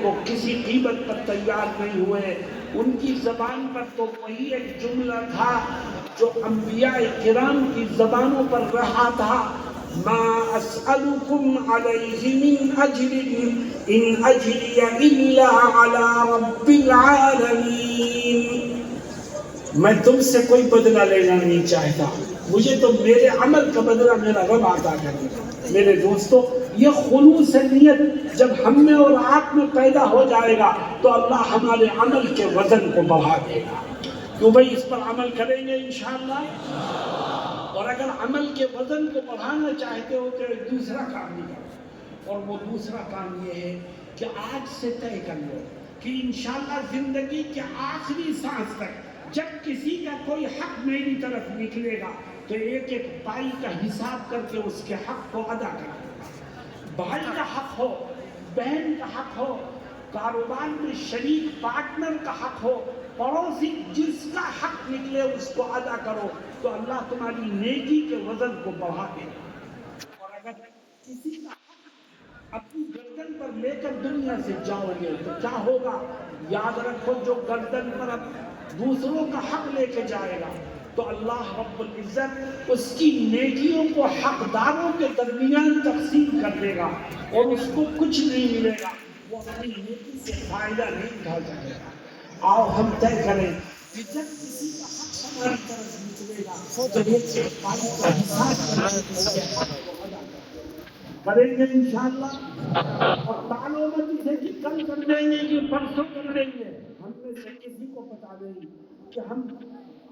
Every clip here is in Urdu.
وہ کسی قیمت پر تیار نہیں ہوئے. ان کی زبان پر تو وہی ایک جملہ تھا جو انبیاء کرام کی زبانوں پر رہا تھا: ما اسألكم علیہ من اجر ان اجری الا علی رب العالمین. میں تم سے کوئی بدلہ لینا نہیں چاہتا، مجھے تو میرے عمل کا بدلہ میرا رب عطا کرے گا. میرے دوستو، یہ خلوص نیت جب ہم میں اور آپ میں پیدا ہو جائے گا تو اللہ ہمارے عمل کے وزن کو بڑھا دے گا. تو بھائی اس پر عمل کریں گے انشاءاللہ. اور اگر عمل کے وزن کو بڑھانا چاہتے ہو تو ایک دوسرا کام بھی کرو، اور وہ دوسرا کام یہ ہے کہ آج سے طے کر لو کہ انشاءاللہ زندگی کے آخری سانس تک جب کسی کا کوئی حق میری طرف نکلے گا تو ایک ایک بھائی کا حساب کر کے اس کے حق کو ادا کرے گا. بھائی کا حق ہو، بہن کا حق ہو، کاروبار میں شریک پارٹنر کا حق ہو، پڑوسی جس کا حق نکلے اس کو ادا کرو تو اللہ تمہاری نیکی کے وزن کو بڑھا دے گا. اور اگر کسی کا حق اپنی گردن پر لے کر دنیا سے جاؤ گے تو کیا ہوگا؟ یاد رکھو، جو گردن پر دوسروں کا حق لے کے جائے گا تو اللہ رب العزت اس کی نیکیوں کو حقداروں کے درمیان تقسیم کر دے گا اور اس کو کچھ نہیں ملے گا، وہ اپنی نیکی سے فائدہ نہیں اٹھا سکے گا. آؤ ہم طے کریں کہ جب کسی کا حق ہماری طرف نکلے گا تو ایک ایک بھائی کا حساب کر کے اس کے حق کو ادا کریں گے انشاءاللہ. اور تعلق مت اسے کہ کل کر دیں گے کہ پرسوں کر دیں گے. ہم میں سے کسی کو بتا دیں گے کہ ہم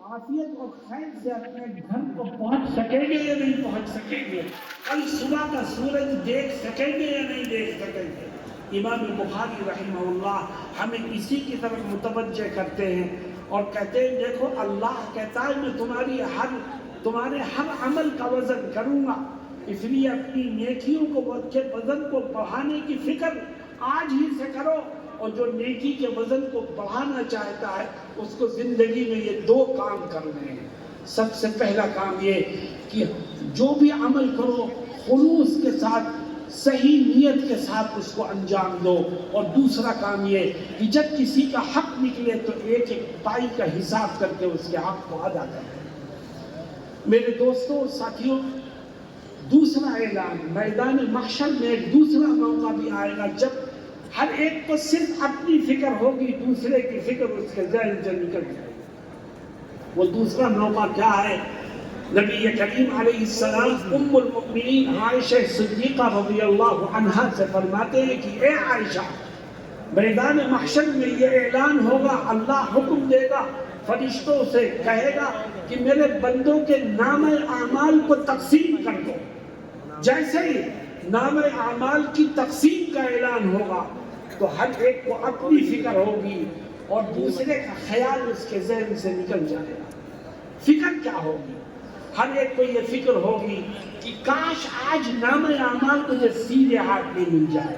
عافیت اور خیر سے اپنے گھر کو پہنچ سکیں گے یا نہیں پہنچ سکیں گے، کل صبح کا سورج دیکھ سکیں گے یا نہیں دیکھ سکیں گے. امام بخاری رحمہ اللہ ہمیں اسی کی طرف متوجہ کرتے ہیں اور کہتے ہیں دیکھو اللہ کہتا ہے میں تمہارے ہر عمل کا وزن کروں گا، اس لیے اپنی نیکیوں کو کے وزن کو بڑھانے کی فکر آج ہی سے کرو. اور جو نیکی کے وزن کو بڑھانا چاہتا ہے اس کو زندگی میں یہ دو کام کرنے ہیں. سب سے پہلا کام یہ کہ جو بھی عمل کرو خلوص کے ساتھ، صحیح نیت کے ساتھ اس کو انجام دو. اور دوسرا کام یہ کہ جب کسی کا حق نکلے تو ایک ایک پائی کا حساب کر کے اس کے حق کو ادا کریں. میرے دوستوں اور ساتھیوں، دوسرا اعلان، میدان محشر میں ایک دوسرا موقع بھی آئے گا جب ہر ایک کو صرف اپنی فکر ہوگی، دوسرے کی فکر اس کے ذہن سے نکل جائے گی. وہ دوسرا موقع کیا ہے؟ نبی کریم علیہ السلام ام المؤمنین عائشہ صدیقہ رضی اللہ عنہا سے فرماتے ہیں کہ اے عائشہ، میدان محشر میں یہ اعلان ہوگا، اللہ حکم دے گا، فرشتوں سے کہے گا کہ میرے بندوں کے نام اعمال کو تقسیم کر دو. جیسے ہی نام اعمال کی تقسیم کا اعلان ہوگا تو ہر ایک کو اپنی فکر ہوگی اور دوسرے کا خیال اس کے ذہن سے نکل جائے گا. فکر کیا ہوگی؟ ہر ایک کو یہ فکر ہوگی کہ کاش آج نام اعمال مجھے سیدھے ہاتھ میں مل جائے.